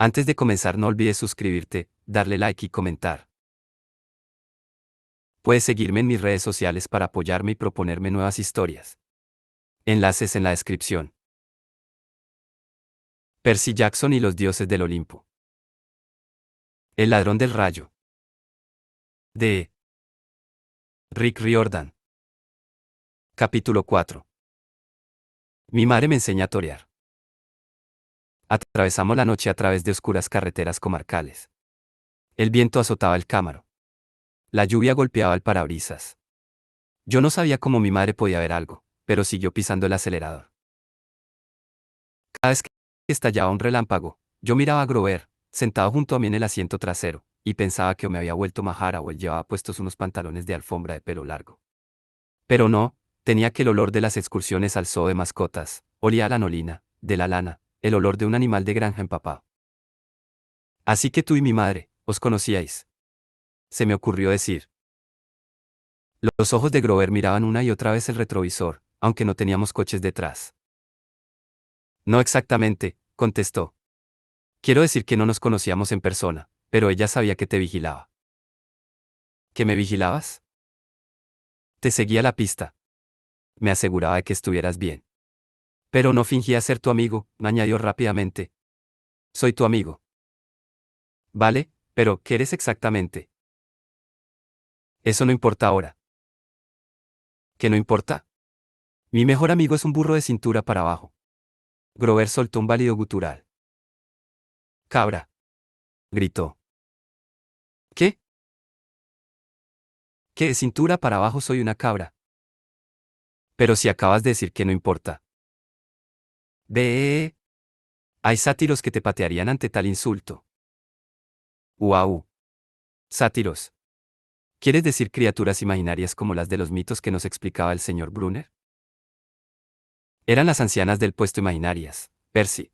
Antes de comenzar no olvides suscribirte, darle like y comentar. Puedes seguirme en mis redes sociales para apoyarme y proponerme nuevas historias. Enlaces en la descripción. Percy Jackson y los dioses del Olimpo. El ladrón del rayo. De Rick Riordan. Capítulo 4. Mi madre me enseña a torear. Atravesamos la noche a través de oscuras carreteras comarcales. El viento azotaba el cámaro. La lluvia golpeaba el parabrisas. Yo no sabía cómo mi madre podía ver algo, pero siguió pisando el acelerador. Cada vez que estallaba un relámpago, yo miraba a Grover, sentado junto a mí en el asiento trasero, y pensaba que o me había vuelto majara o él llevaba puestos unos pantalones de alfombra de pelo largo. Pero no, tenía que el olor de las excursiones al zoo de mascotas, olía a lanolina, de la lana, el olor de un animal de granja empapado. Así que tú y mi madre, os conocíais. Se me ocurrió decir. Los ojos de Grover miraban una y otra vez el retrovisor, aunque no teníamos coches detrás. No exactamente, contestó. Quiero decir que no nos conocíamos en persona, pero ella sabía que te vigilaba. ¿Que me vigilabas? Te seguía la pista. Me aseguraba de que estuvieras bien. Pero no fingía ser tu amigo, añadió rápidamente. Soy tu amigo. Vale, pero ¿qué eres exactamente? Eso no importa ahora. ¿Qué no importa? Mi mejor amigo es un burro de cintura para abajo. Grover soltó un válido gutural. Cabra. Gritó. ¿Qué? Que de cintura para abajo soy una cabra. Pero si acabas de decir que no importa. Ve. Hay sátiros que te patearían ante tal insulto. Uau. Sátiros. ¿Quieres decir criaturas imaginarias como las de los mitos que nos explicaba el señor Brunner? Eran las ancianas del puesto imaginarias, Percy.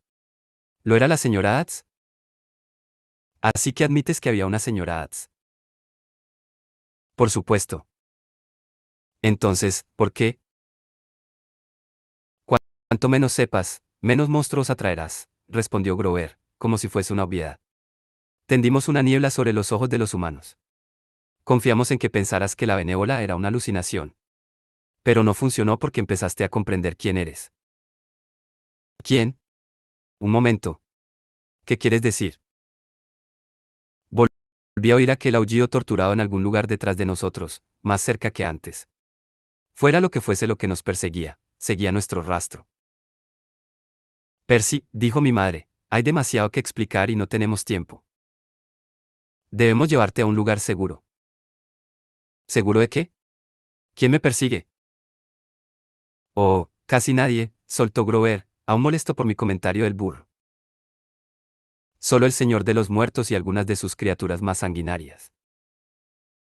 ¿Lo era la señora Ads? Así que admites que había una señora Ads. Por supuesto. Entonces, ¿por qué? Cuanto menos sepas, menos monstruos atraerás, respondió Grover, como si fuese una obviedad. Tendimos una niebla sobre los ojos de los humanos. Confiamos en que pensaras que la benévola era una alucinación. Pero no funcionó porque empezaste a comprender quién eres. ¿Quién? Un momento. ¿Qué quieres decir? Volví a oír aquel aullido torturado en algún lugar detrás de nosotros, más cerca que antes. Fuera lo que fuese lo que nos perseguía, seguía nuestro rastro. Percy, dijo mi madre, hay demasiado que explicar y no tenemos tiempo. Debemos llevarte a un lugar seguro. ¿Seguro de qué? ¿Quién me persigue? Oh, casi nadie, soltó Grover, aún molesto por mi comentario del burro. Solo el Señor de los Muertos y algunas de sus criaturas más sanguinarias.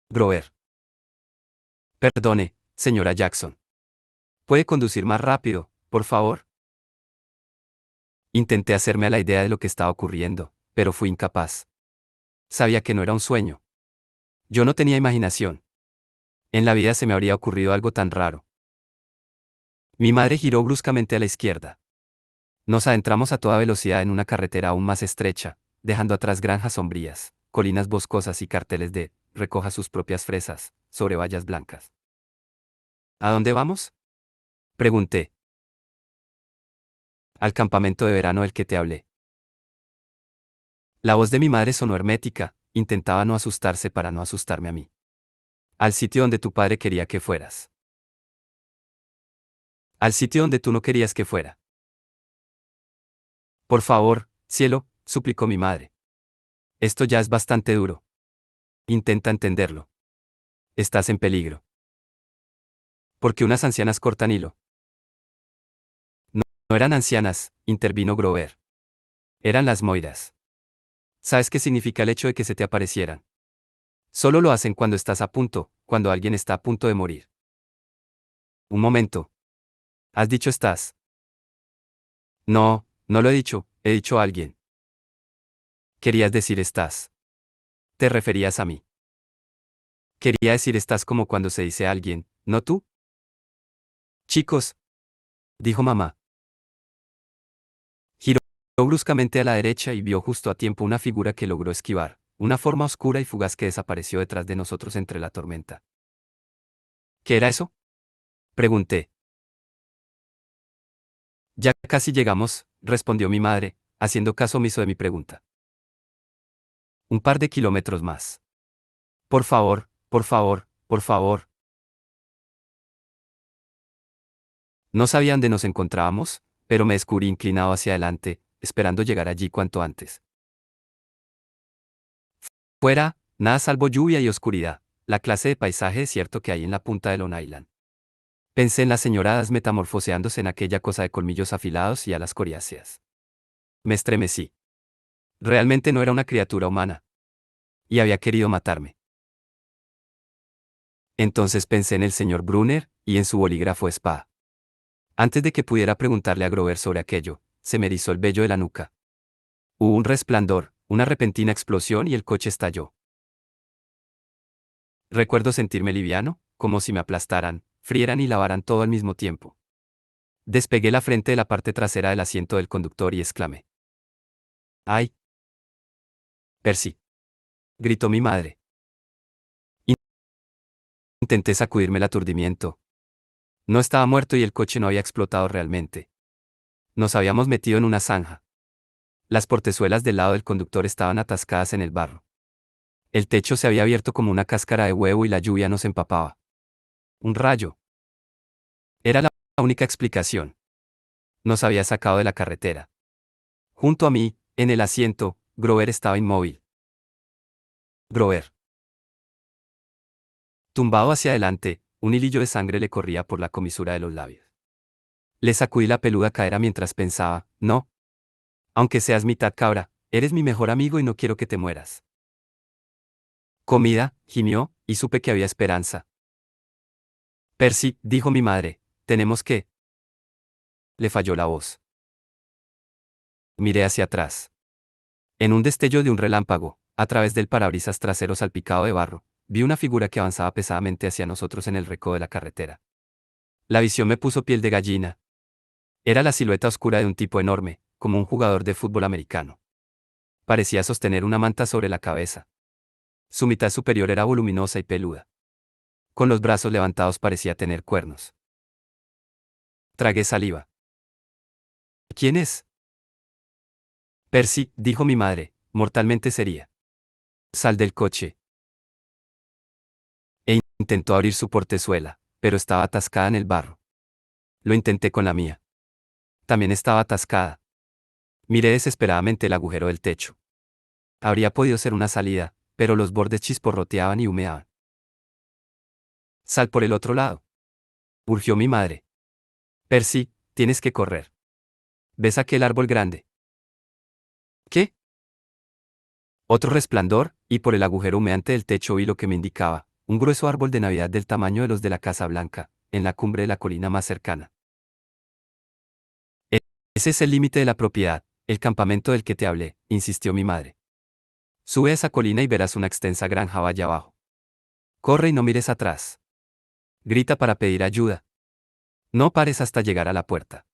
Grover. Perdone, señora Jackson. ¿Puede conducir más rápido, por favor? Intenté hacerme a la idea de lo que estaba ocurriendo, pero fui incapaz. Sabía que no era un sueño. Yo no tenía imaginación. En la vida se me habría ocurrido algo tan raro. Mi madre giró bruscamente a la izquierda. Nos adentramos a toda velocidad en una carretera aún más estrecha, dejando atrás granjas sombrías, colinas boscosas y carteles de recoja sus propias fresas, sobre vallas blancas. ¿A dónde vamos? Pregunté. Al campamento de verano del que te hablé. La voz de mi madre sonó hermética, intentaba no asustarse para no asustarme a mí. Al sitio donde tu padre quería que fueras. Al sitio donde tú no querías que fuera. Por favor, cielo, suplicó mi madre. Esto ya es bastante duro. Intenta entenderlo. Estás en peligro. Porque unas ancianas cortan hilo. No, no eran ancianas, intervino Grover. Eran las moiras. ¿Sabes qué significa el hecho de que se te aparecieran? Solo lo hacen cuando estás a punto, cuando alguien está a punto de morir. Un momento. ¿Has dicho estás? No, no lo he dicho a alguien. Querías decir estás. Te referías a mí. Quería decir estás como cuando se dice a alguien, ¿no tú? Chicos, dijo mamá. Giró bruscamente a la derecha y vio justo a tiempo una figura que logró esquivar, una forma oscura y fugaz que desapareció detrás de nosotros entre la tormenta. ¿Qué era eso? Pregunté. Ya casi llegamos, respondió mi madre, haciendo caso omiso de mi pregunta. Un par de kilómetros más. Por favor, por favor, por favor. No sabía dónde nos encontrábamos, pero me descubrí inclinado hacia adelante, esperando llegar allí cuanto antes. Fuera, nada salvo lluvia y oscuridad, la clase de paisaje desierto que hay en la punta de Long Island. Pensé en las señoradas metamorfoseándose en aquella cosa de colmillos afilados y alas coriáceas. Me estremecí. Realmente no era una criatura humana. Y había querido matarme. Entonces pensé en el señor Brunner, y en su bolígrafo espada. Antes de que pudiera preguntarle a Grover sobre aquello, se me erizó el vello de la nuca. Hubo un resplandor, una repentina explosión y el coche estalló. Recuerdo sentirme liviano, como si me aplastaran, frieran y lavaran todo al mismo tiempo. Despegué la frente de la parte trasera del asiento del conductor y exclamé. ¡Ay! Percy. Gritó mi madre. Intenté sacudirme el aturdimiento. No estaba muerto y el coche no había explotado realmente. Nos habíamos metido en una zanja. Las portezuelas del lado del conductor estaban atascadas en el barro. El techo se había abierto como una cáscara de huevo y la lluvia nos empapaba. Un rayo. Era la única explicación. Nos había sacado de la carretera. Junto a mí, en el asiento, Grover estaba inmóvil. Grover. Tumbado hacia adelante, un hilillo de sangre le corría por la comisura de los labios. Le sacudí la peluda cadera mientras pensaba, no. Aunque seas mitad cabra, eres mi mejor amigo y no quiero que te mueras. Comida, gimió, y supe que había esperanza. Percy, dijo mi madre, tenemos que. Le falló la voz. Miré hacia atrás. En un destello de un relámpago, a través del parabrisas trasero salpicado de barro, vi una figura que avanzaba pesadamente hacia nosotros en el recodo de la carretera. La visión me puso piel de gallina. Era la silueta oscura de un tipo enorme, como un jugador de fútbol americano. Parecía sostener una manta sobre la cabeza. Su mitad superior era voluminosa y peluda. Con los brazos levantados parecía tener cuernos. Tragué saliva. ¿Quién es? Percy, dijo mi madre, mortalmente seria. Sal del coche. Intentó abrir su portezuela, pero estaba atascada en el barro. Lo intenté con la mía. También estaba atascada. Miré desesperadamente el agujero del techo. Habría podido ser una salida, pero los bordes chisporroteaban y humeaban. Sal por el otro lado. Urgió mi madre. Percy, tienes que correr. ¿Ves aquel árbol grande? ¿Qué? Otro resplandor, y por el agujero humeante del techo vi lo que me indicaba, un grueso árbol de Navidad del tamaño de los de la Casa Blanca, en la cumbre de la colina más cercana. Ese es el límite de la propiedad, el campamento del que te hablé, insistió mi madre. Sube a esa colina y verás una extensa granja allá abajo. Corre y no mires atrás. Grita para pedir ayuda. No pares hasta llegar a la puerta.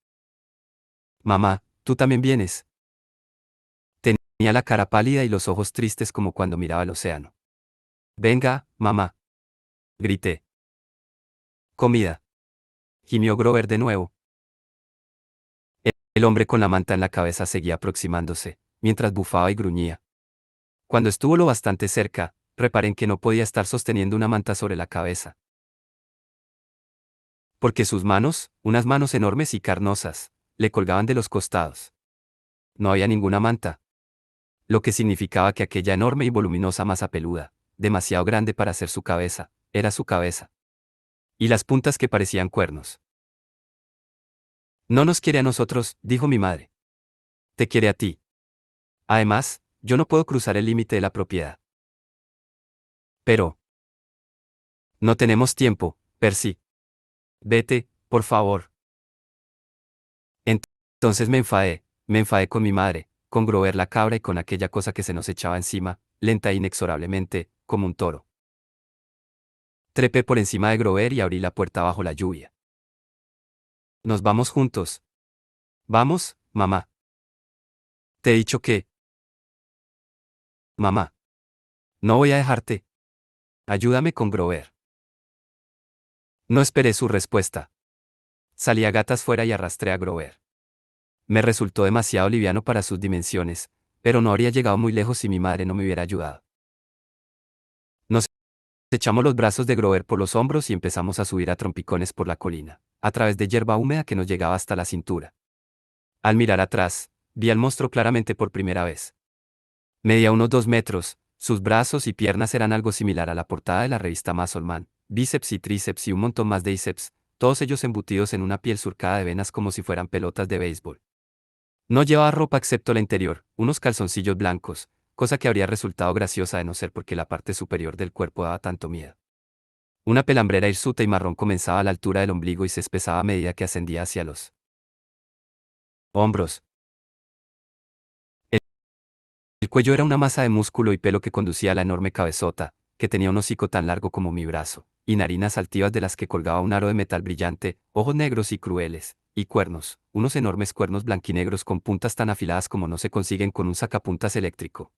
Mamá, tú también vienes. Tenía la cara pálida y los ojos tristes como cuando miraba el océano. Venga, mamá. Grité. Comida. Gimió Grover de nuevo. El hombre con la manta en la cabeza seguía aproximándose, mientras bufaba y gruñía. Cuando estuvo lo bastante cerca, reparé en que no podía estar sosteniendo una manta sobre la cabeza. Porque sus manos, unas manos enormes y carnosas, le colgaban de los costados. No había ninguna manta. Lo que significaba que aquella enorme y voluminosa masa peluda, demasiado grande para ser su cabeza, era su cabeza. Y las puntas que parecían cuernos. No nos quiere a nosotros, dijo mi madre. Te quiere a ti. Además, yo no puedo cruzar el límite de la propiedad. Pero. No tenemos tiempo, Percy. Vete, por favor. Entonces me enfadé con mi madre, con Grover la cabra y con aquella cosa que se nos echaba encima, lenta e inexorablemente, como un toro. Trepé por encima de Grover y abrí la puerta bajo la lluvia. Nos vamos juntos. Vamos, mamá. Te he dicho que, mamá, no voy a dejarte. Ayúdame con Grover. No esperé su respuesta. Salí a gatas fuera y arrastré a Grover. Me resultó demasiado liviano para sus dimensiones, pero no habría llegado muy lejos si mi madre no me hubiera ayudado. Nos echamos los brazos de Grover por los hombros y empezamos a subir a trompicones por la colina, a través de hierba húmeda que nos llegaba hasta la cintura. Al mirar atrás, vi al monstruo claramente por primera vez. Medía unos 2 metros, sus brazos y piernas eran algo similar a la portada de la revista Muscle Man, bíceps y tríceps y un montón más de bíceps, todos ellos embutidos en una piel surcada de venas como si fueran pelotas de béisbol. No llevaba ropa excepto la interior, unos calzoncillos blancos, cosa que habría resultado graciosa de no ser porque la parte superior del cuerpo daba tanto miedo. Una pelambrera hirsuta y marrón comenzaba a la altura del ombligo y se espesaba a medida que ascendía hacia los hombros. El cuello era una masa de músculo y pelo que conducía a la enorme cabezota, que tenía un hocico tan largo como mi brazo, y narinas altivas de las que colgaba un aro de metal brillante, ojos negros y crueles, y cuernos, unos enormes cuernos blanquinegros con puntas tan afiladas como no se consiguen con un sacapuntas eléctrico.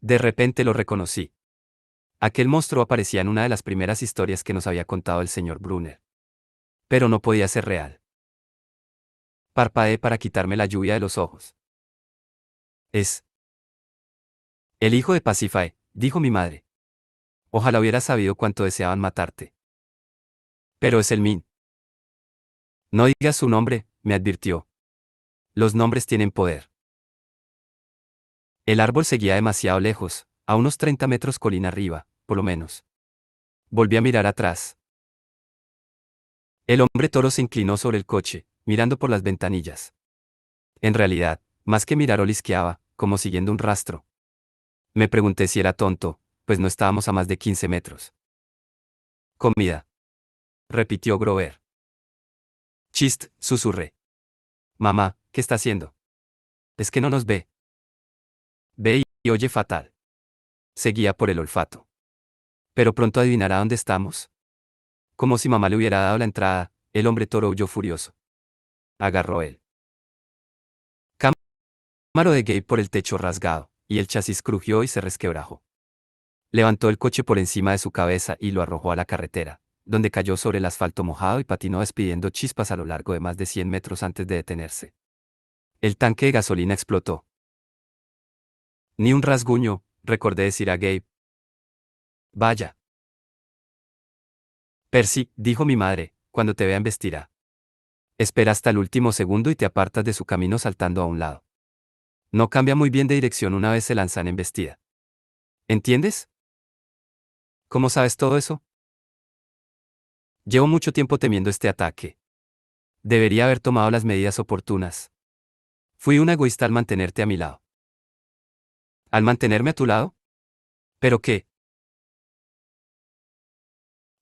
De repente lo reconocí. Aquel monstruo aparecía en una de las primeras historias que nos había contado el señor Brunner. Pero no podía ser real. Parpadeé para quitarme la lluvia de los ojos. Es el hijo de Pasífae, dijo mi madre. Ojalá hubiera sabido cuánto deseaban matarte. Pero es el Min. No digas su nombre, me advirtió. Los nombres tienen poder. El árbol seguía demasiado lejos, a unos 30 metros colina arriba, por lo menos. Volví a mirar atrás. El hombre toro se inclinó sobre el coche, mirando por las ventanillas. En realidad, más que mirar olisqueaba, como siguiendo un rastro. Me pregunté si era tonto, pues no estábamos a más de 15 metros. Comida. Repitió Grover. Chist, susurré. Mamá, ¿qué está haciendo? Es que no nos ve. Ve y oye fatal. Seguía por el olfato. Pero pronto adivinará dónde estamos. Como si mamá le hubiera dado la entrada, el hombre toro huyó furioso. Agarró él. Cámaro de Gabe por el techo rasgado, y el chasis crujió y se resquebrajó. Levantó el coche por encima de su cabeza y lo arrojó a la carretera, donde cayó sobre el asfalto mojado y patinó despidiendo chispas a lo largo de más de 100 metros antes de detenerse. El tanque de gasolina explotó. Ni un rasguño, recordé decir a Gabe. Vaya. Percy, dijo mi madre, cuando te vea embestirá. Espera hasta el último segundo y te apartas de su camino saltando a un lado. No cambia muy bien de dirección una vez se lanza en embestida. ¿Entiendes? ¿Cómo sabes todo eso? Llevo mucho tiempo temiendo este ataque. Debería haber tomado las medidas oportunas. Fui un egoísta al mantenerte a mi lado. ¿Al mantenerme a tu lado? ¿Pero qué?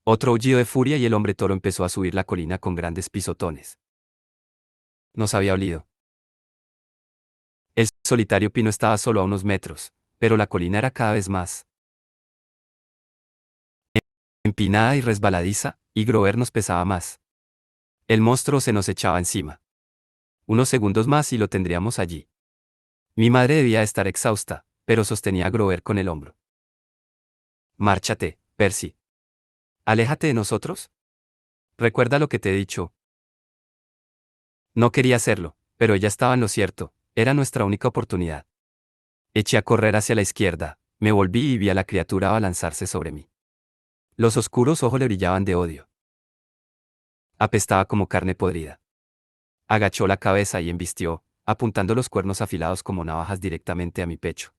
Otro aullido de furia y el hombre toro empezó a subir la colina con grandes pisotones. Nos había olido. El solitario pino estaba solo a unos metros, pero la colina era cada vez más empinada y resbaladiza, y Grover nos pesaba más. El monstruo se nos echaba encima. Unos segundos más y lo tendríamos allí. Mi madre debía estar exhausta, pero sostenía a Grover con el hombro. Márchate, Percy. Aléjate de nosotros. Recuerda lo que te he dicho. No quería hacerlo, pero ella estaba en lo cierto, era nuestra única oportunidad. Eché a correr hacia la izquierda, me volví y vi a la criatura abalanzarse sobre mí. Los oscuros ojos le brillaban de odio. Apestaba como carne podrida. Agachó la cabeza y embistió, apuntando los cuernos afilados como navajas directamente a mi pecho.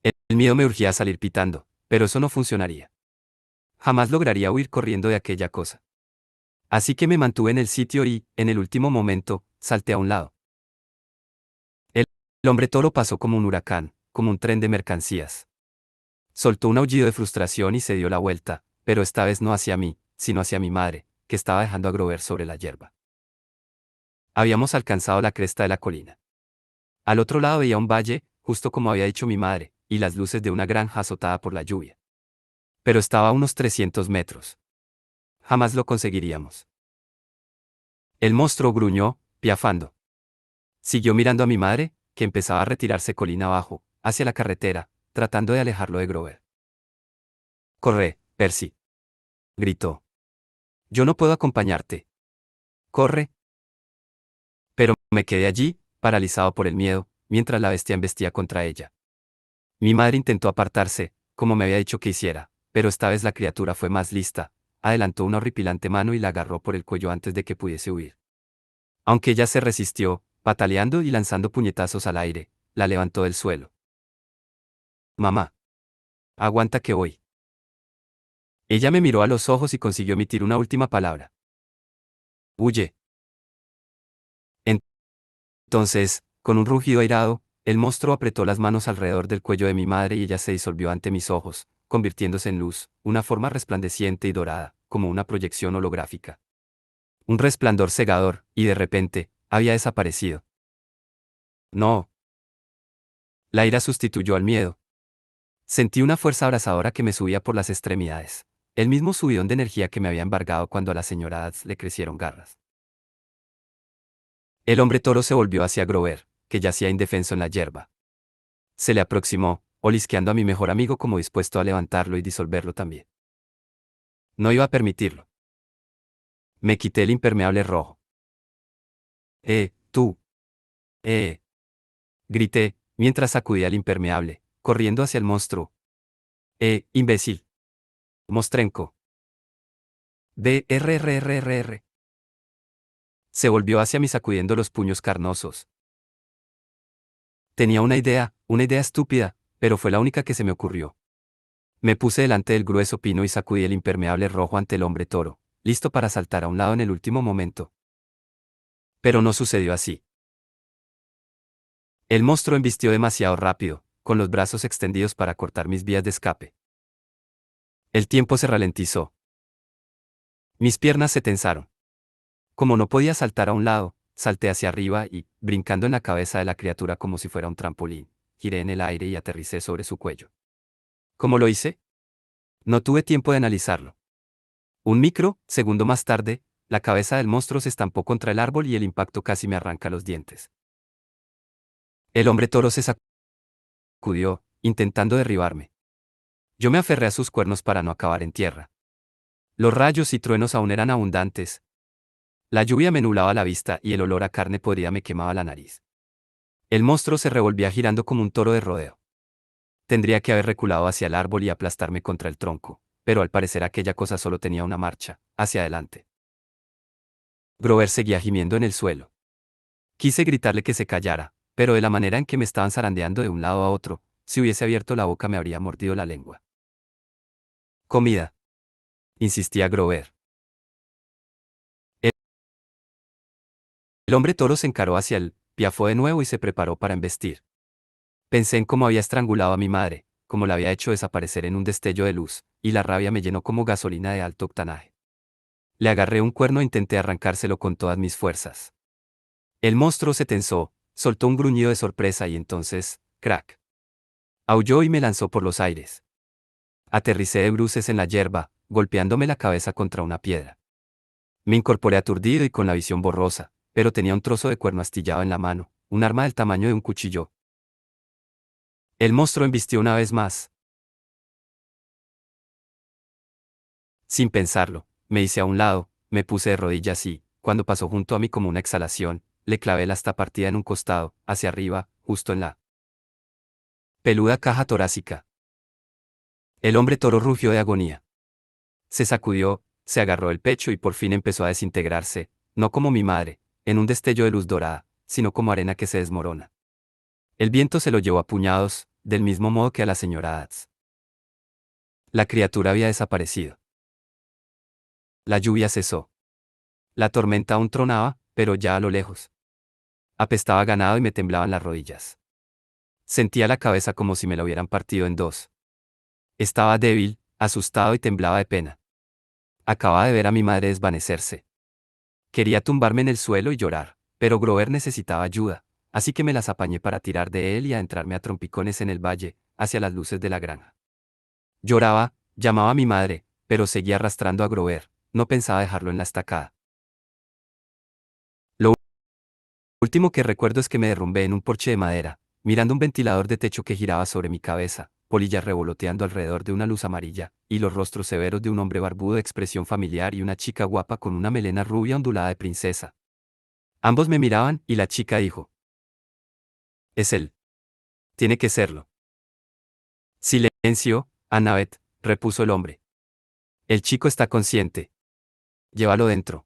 El miedo me urgía a salir pitando, pero eso no funcionaría. Jamás lograría huir corriendo de aquella cosa. Así que me mantuve en el sitio y, en el último momento, salté a un lado. El hombre toro pasó como un huracán, como un tren de mercancías. Soltó un aullido de frustración y se dio la vuelta, pero esta vez no hacia mí, sino hacia mi madre, que estaba dejando a Grover sobre la hierba. Habíamos alcanzado la cresta de la colina. Al otro lado veía un valle, justo como había dicho mi madre, y las luces de una granja azotada por la lluvia. Pero estaba a unos 300 metros. Jamás lo conseguiríamos. El monstruo gruñó, piafando. Siguió mirando a mi madre, que empezaba a retirarse colina abajo, hacia la carretera, tratando de alejarlo de Grover. Corre, Percy, gritó. Yo no puedo acompañarte. Corre. Pero me quedé allí, paralizado por el miedo, mientras la bestia embestía contra ella. Mi madre intentó apartarse, como me había dicho que hiciera, pero esta vez la criatura fue más lista, adelantó una horripilante mano y la agarró por el cuello antes de que pudiese huir. Aunque ella se resistió, pataleando y lanzando puñetazos al aire, la levantó del suelo. Mamá. Aguanta que voy. Ella me miró a los ojos y consiguió emitir una última palabra. Huye. Entonces, con un rugido airado, el monstruo apretó las manos alrededor del cuello de mi madre y ella se disolvió ante mis ojos, convirtiéndose en luz, una forma resplandeciente y dorada, como una proyección holográfica. Un resplandor cegador, y de repente, había desaparecido. No. La ira sustituyó al miedo. Sentí una fuerza abrasadora que me subía por las extremidades. El mismo subidón de energía que me había embargado cuando a la señora Ads le crecieron garras. El hombre toro se volvió hacia Grover, que yacía indefenso en la hierba. Se le aproximó, olisqueando a mi mejor amigo como dispuesto a levantarlo y disolverlo también. No iba a permitirlo. Me quité el impermeable rojo. Tú. Eh. Grité, mientras sacudía el impermeable, corriendo hacia el monstruo. Imbécil. Mostrenco. DRRRRR. Se volvió hacia mí sacudiendo los puños carnosos. Tenía una idea estúpida, pero fue la única que se me ocurrió. Me puse delante del grueso pino y sacudí el impermeable rojo ante el hombre toro, listo para saltar a un lado en el último momento. Pero no sucedió así. El monstruo embistió demasiado rápido, con los brazos extendidos para cortar mis vías de escape. El tiempo se ralentizó. Mis piernas se tensaron. Como no podía saltar a un lado, salté hacia arriba y, brincando en la cabeza de la criatura como si fuera un trampolín, giré en el aire y aterricé sobre su cuello. ¿Cómo lo hice? No tuve tiempo de analizarlo. Un segundo más tarde, la cabeza del monstruo se estampó contra el árbol y el impacto casi me arranca los dientes. El hombre toro se sacudió, intentando derribarme. Yo me aferré a sus cuernos para no acabar en tierra. Los rayos y truenos aún eran abundantes. La lluvia me nublaba la vista y el olor a carne podrida me quemaba la nariz. El monstruo se revolvía girando como un toro de rodeo. Tendría que haber reculado hacia el árbol y aplastarme contra el tronco, pero al parecer aquella cosa solo tenía una marcha, hacia adelante. Grover seguía gimiendo en el suelo. Quise gritarle que se callara, pero de la manera en que me estaban zarandeando de un lado a otro, si hubiese abierto la boca me habría mordido la lengua. Comida. Insistía Grover. El hombre toro se encaró hacia él, piafó de nuevo y se preparó para embestir. Pensé en cómo había estrangulado a mi madre, cómo la había hecho desaparecer en un destello de luz, y la rabia me llenó como gasolina de alto octanaje. Le agarré un cuerno e intenté arrancárselo con todas mis fuerzas. El monstruo se tensó, soltó un gruñido de sorpresa y entonces, crack. Aulló y me lanzó por los aires. Aterricé de bruces en la hierba, golpeándome la cabeza contra una piedra. Me incorporé aturdido y con la visión borrosa, pero tenía un trozo de cuerno astillado en la mano, un arma del tamaño de un cuchillo. El monstruo embistió una vez más. Sin pensarlo, me hice a un lado, me puse de rodillas y, cuando pasó junto a mí como una exhalación, le clavé la asta partida en un costado, hacia arriba, justo en la peluda caja torácica. El hombre toro rugió de agonía. Se sacudió, se agarró el pecho y por fin empezó a desintegrarse, no como mi madre, en un destello de luz dorada, sino como arena que se desmorona. El viento se lo llevó a puñados, del mismo modo que a la señora Ads. La criatura había desaparecido. La lluvia cesó. La tormenta aún tronaba, pero ya a lo lejos. Apestaba ganado y me temblaban las rodillas. Sentía la cabeza como si me la hubieran partido en dos. Estaba débil, asustado y temblaba de pena. Acababa de ver a mi madre desvanecerse. Quería tumbarme en el suelo y llorar, pero Grover necesitaba ayuda, así que me las apañé para tirar de él y adentrarme a trompicones en el valle, hacia las luces de la granja. Lloraba, llamaba a mi madre, pero seguía arrastrando a Grover, no pensaba dejarlo en la estacada. Lo Último que recuerdo es que me derrumbé en un porche de madera, mirando un ventilador de techo que giraba sobre mi cabeza, polillas revoloteando alrededor de una luz amarilla, y los rostros severos de un hombre barbudo de expresión familiar y una chica guapa con una melena rubia ondulada de princesa. Ambos me miraban, y la chica dijo: «Es él. Tiene que serlo». «Silencio, Annabeth», repuso el hombre. «El chico está consciente. Llévalo dentro».